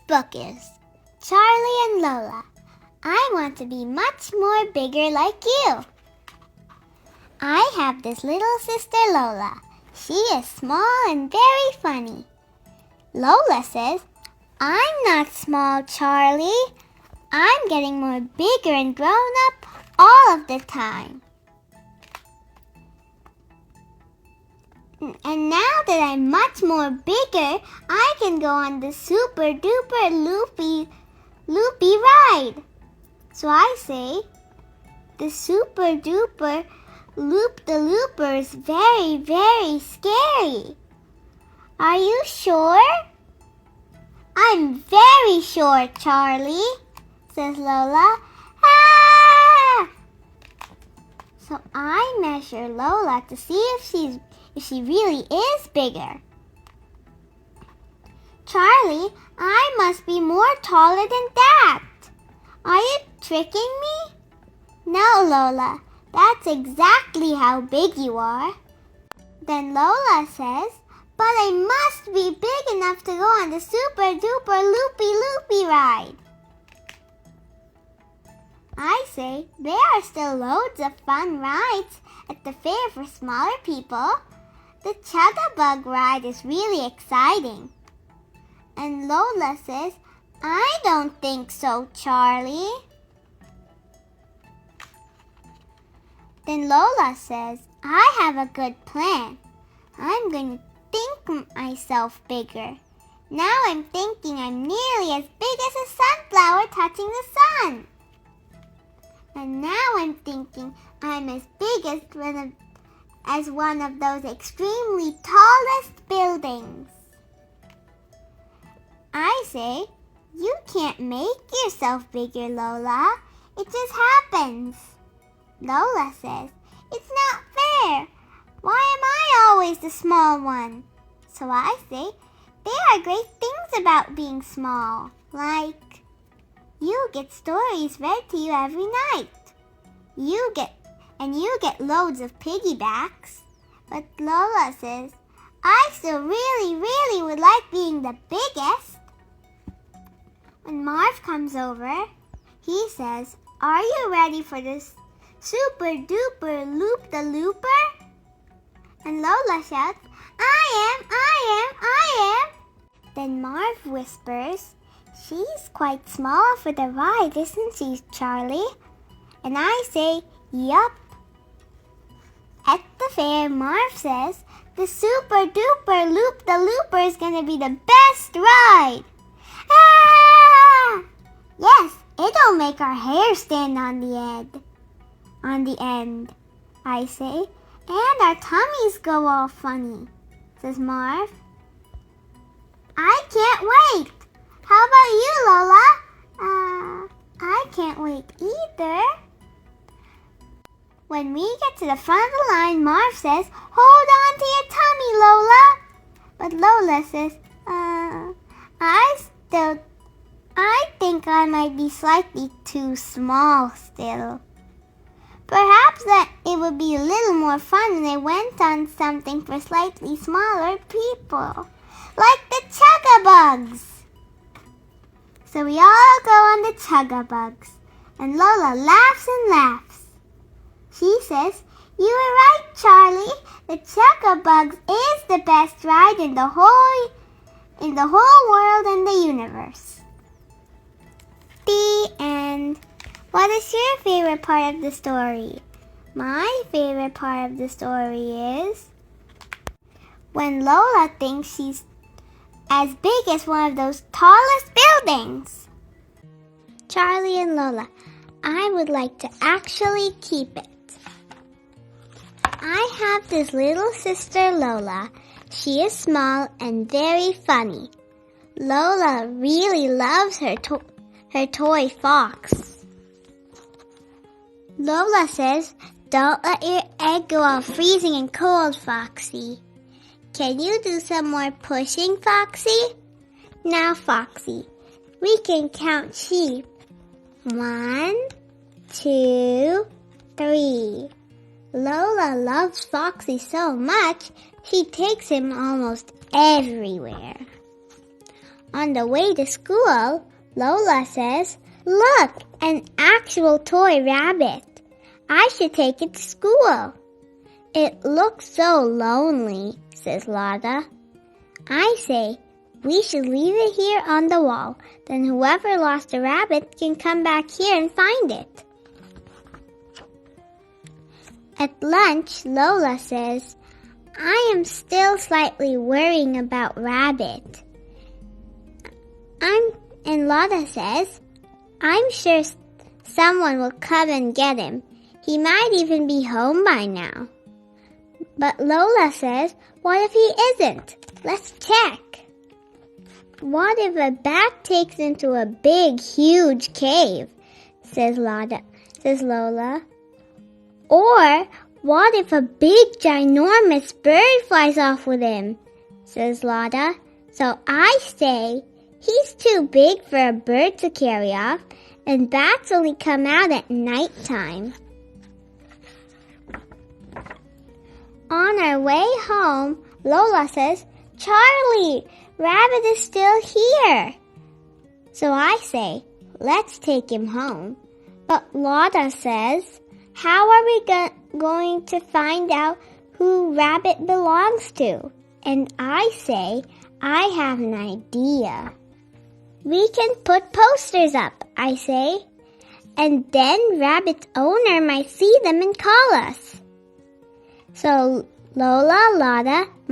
book is Charlie and Lola. I want to be much more bigger like you. I have this little sister Lola. She is small and very funny. Lola says, I'm not small, Charlie. I'm getting more bigger and grown up all of the time. And now that I'm much more bigger, I can go on the super duper loopy ride. So I say, the super duper loop-the-looper is very, very scary. Are you sure? I'm very sure, Charlie, says Lola. Ah! So I measure Lola to see if she really is bigger. Charlie, I must be more taller than that. Are you tricking me? No, Lola, that's exactly how big you are. Then Lola says, but I must be big enough to go on the super duper loopy ride. I say, there are still loads of fun rides at the fair for smaller people. The Chug-a-Bug ride is really exciting. And Lola says, I don't think so, Charlie. Then Lola says, I have a good plan. I'm going to think myself bigger. Now I'm thinking I'm nearly as big as a sunflower touching the sun. And now I'm thinking I'm as big as one of those extremely tallest buildings. I say, you can't make yourself bigger, Lola. It just happens. Lola says, it's not fair. Why am I always the small one? So I say, there are great things about being small, like you get stories read to you every night. You get loads of piggybacks. But Lola says, I still really, really would like being the biggest. When Marv comes over, he says, are you ready for this super duper loop-the-looper? And Lola shouts, I am. Then Marv whispers, she's quite small for the ride, isn't she, Charlie? And I say, yup. At the fair, Marv says, the super duper loop-the-looper is going to be the best ride. Ah! Yes, it'll make our hair stand on the end, I say. And our tummies go all funny, says Marv. I can't wait. How about you, Lola? I can't wait either. When we get to the front of the line, Marv says, hold on to your tummy, Lola. But Lola says, I think I might be slightly too small still. Perhaps that it would be a little more fun when I went on something for slightly smaller people, like the Chug-a-Bugs. So we all go on the Chug-a-Bugs, and Lola laughs and laughs. She says, you were right, Charlie. The Chug-a-Bugs is the best ride in the whole world and the universe. The end. What is your favorite part of the story? My favorite part of the story is when Lola thinks she's as big as one of those tallest buildings. Charlie and Lola, I would like to actually keep it. I have this little sister Lola. She is small and very funny. Lola really loves her toy fox. Lola says, don't let your egg go all freezing and cold, Foxy. Can you do some more pushing, Foxy? Now, Foxy, we can count sheep. 1, 2, 3. Lola loves Foxy so much, she takes him almost everywhere. On the way to school, Lola says, "Look, an actual toy rabbit. I should take it to school." "It looks so lonely," says Lola. I say, "We should leave it here on the wall. Then whoever lost the rabbit can come back here and find it." At lunch, Lola says, "I am still slightly worrying about Rabbit." And Lola says, "I'm sure someone will come and get him. He might even be home by now." But Lola says, "What if he isn't? Let's check." "What if a bat takes into a big, huge cave?" says Lola. "Or what if a big, ginormous bird flies off with him?" says Lola. So I say, "He's too big for a bird to carry off, and bats only come out at nighttime." On our way home, Lola says, "Charlie, Rabbit is still here." So I say, "Let's take him home." But Lola says, "How are we going to find out who Rabbit belongs to?" And I say, "I have an idea. We can put posters up," I say, "and then Rabbit's owner might see them and call us." So Lola,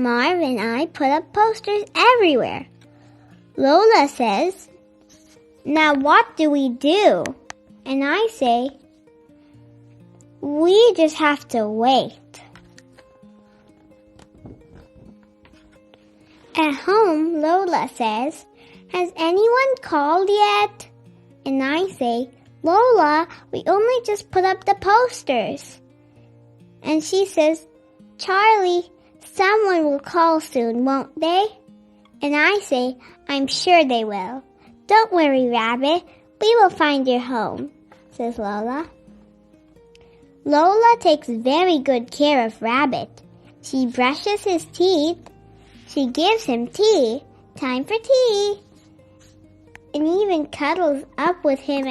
Marv, and I put up posters everywhere. Lola says, "Now what do we do?" And I say, "We just have to wait." At home, Lola says, "Has anyone called yet?" And I say, "Lola, we only just put up the posters." And she says, "Charlie, someone will call soon, won't they?" And I say, "I'm sure they will. Don't worry, Rabbit. We will find your home," says Lola. Lola takes very good care of Rabbit. She brushes his teeth. She gives him tea. Time for tea. And even cuddles with him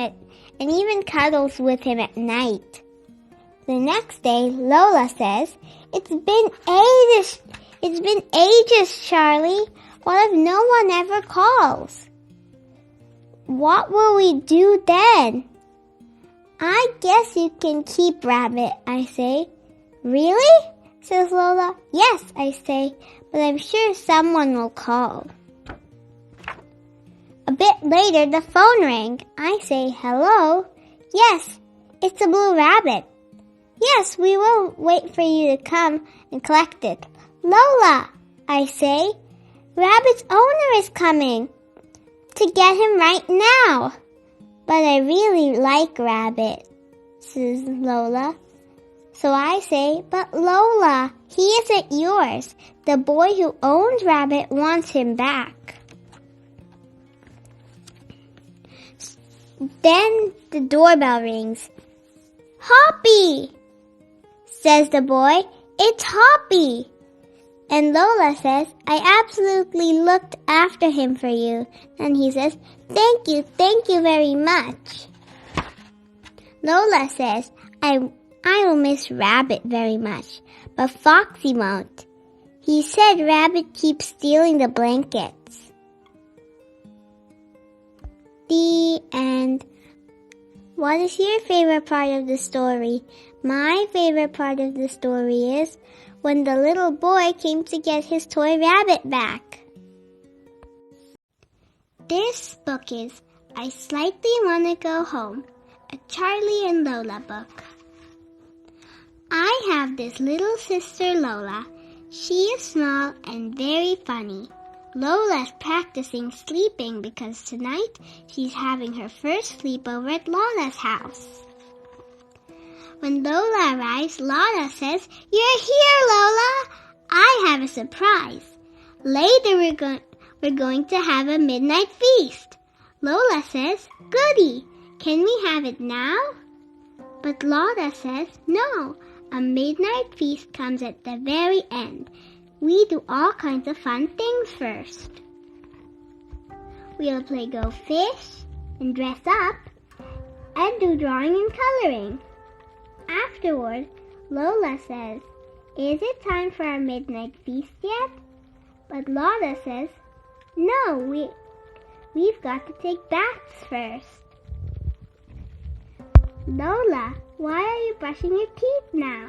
at night. The next day, Lola says, It's been ages, Charlie. What if no one ever calls? What will we do then?" "I guess you can keep Rabbit," I say. "Really?" says Lola. "Yes," I say, "but I'm sure someone will call." A bit later, the phone rang. I say, "Hello?" "Yes, it's a blue rabbit." "Yes, we will wait for you to come and collect it." "Lola," I say, "Rabbit's owner is coming to get him right now." "But I really like Rabbit," says Lola. So I say, "But Lola, he isn't yours. The boy who owns Rabbit wants him back." Then the doorbell rings. "Hoppy," says the boy. "It's Hoppy." And Lola says, "I absolutely looked after him for you." And he says, thank you very much." Lola says, I will miss Rabbit very much, but Foxy won't. He said Rabbit keeps stealing the blankets. The end. What is your favorite part of the story? My favorite part of the story is when the little boy came to get his toy rabbit back. This book is I Slightly Wanna Go Home, a Charlie and Lola book. I have this little sister Lola. She is small and very funny. Lola's practicing sleeping because tonight she's having her first sleepover at Lola's house. When Lola arrives, Lola says, "You're here, Lola! I have a surprise. Later we're going to have a midnight feast." Lola says, "Goody! Can we have it now?" But Lola says, "No, a midnight feast comes at the very end. We do all kinds of fun things first." we'll play go fish and dress up and do drawing and coloring. Afterward, Lola says, "Is it time for our midnight feast yet?" But Lola says, "No, we've got to take baths first." "Lola, why are you brushing your teeth now?"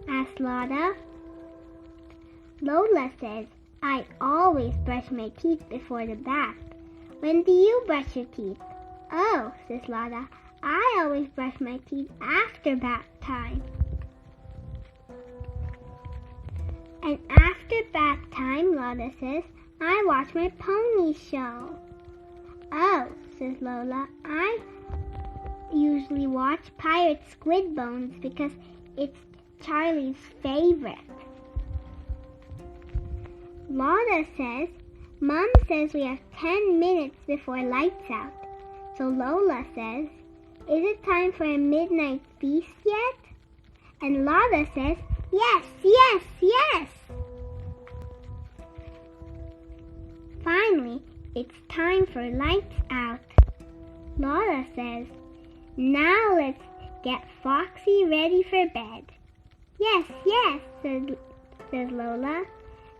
asked Lola. Lola says, "I always brush my teeth before the bath. When do you brush your teeth?" "Oh," says Lola, "I always brush my teeth after bath time." And after bath time, Lola says, "I watch my pony show." "Oh," says Lola, "I usually watch Pirate Squid Bones because it's Charlie's favorite." Lola says, "Mom says we have 10 minutes before lights out." So Lola says, "Is it time for a midnight feast yet?" And Lola says, "Yes, yes, yes." Finally, it's time for lights out. Lola says, "Now let's get Foxy ready for bed." "Yes, yes," says Lola.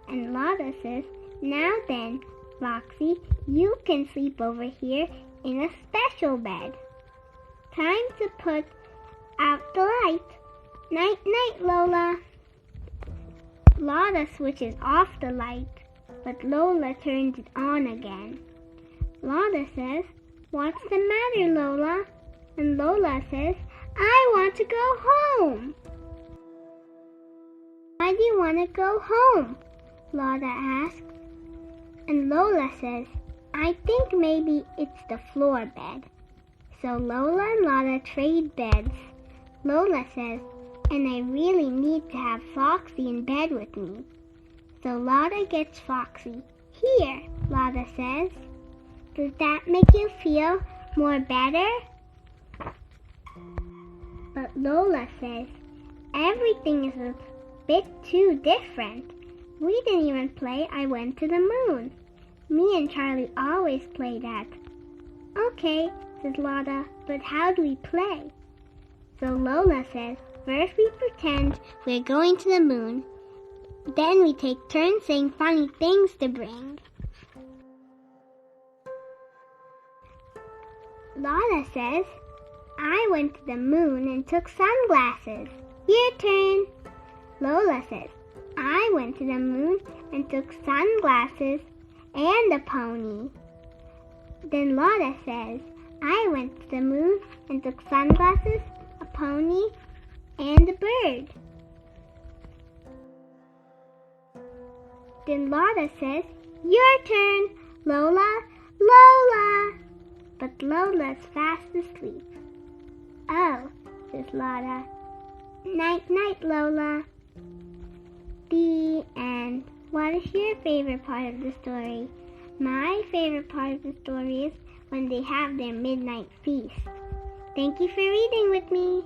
And Lola says, "Now then, Foxy, you can sleep over here in a special bed. Time to put out the light. Night, night, Lola." Lola switches off the light, but Lola turns it on again. Lola says, "What's the matter, Lola?" And Lola says, "I want to go home." "Why do you want to go home?" Lola asks. And Lola says, "I think maybe it's the floor bed." So Lola and Lola trade beds. Lola says, "And I really need to have Foxy in bed with me." So Lola gets Foxy. "Here," Lola says. "Does that make you feel more better?" But Lola says, "Everything is a bit too different. We didn't even play I Went to the Moon. Me and Charlie always play that." "Okay," says Lola, "but how do we play?" So Lola says, "First we pretend we're going to the moon. Then we take turns saying funny things to bring." Lola says, "I went to the moon and took sunglasses. Your turn." Lola says, "I went to the moon and took sunglasses and a pony." Then Lola says, "I went to the moon and took sunglasses, a pony, and a bird." Then Lola says, "Your turn, Lola, Lola." But Lola's fast asleep. "Oh," says Lola. "Night, night, Lola." The end. What is your favorite part of the story? My favorite part of the story is when they have their midnight feast. Thank you for reading with me.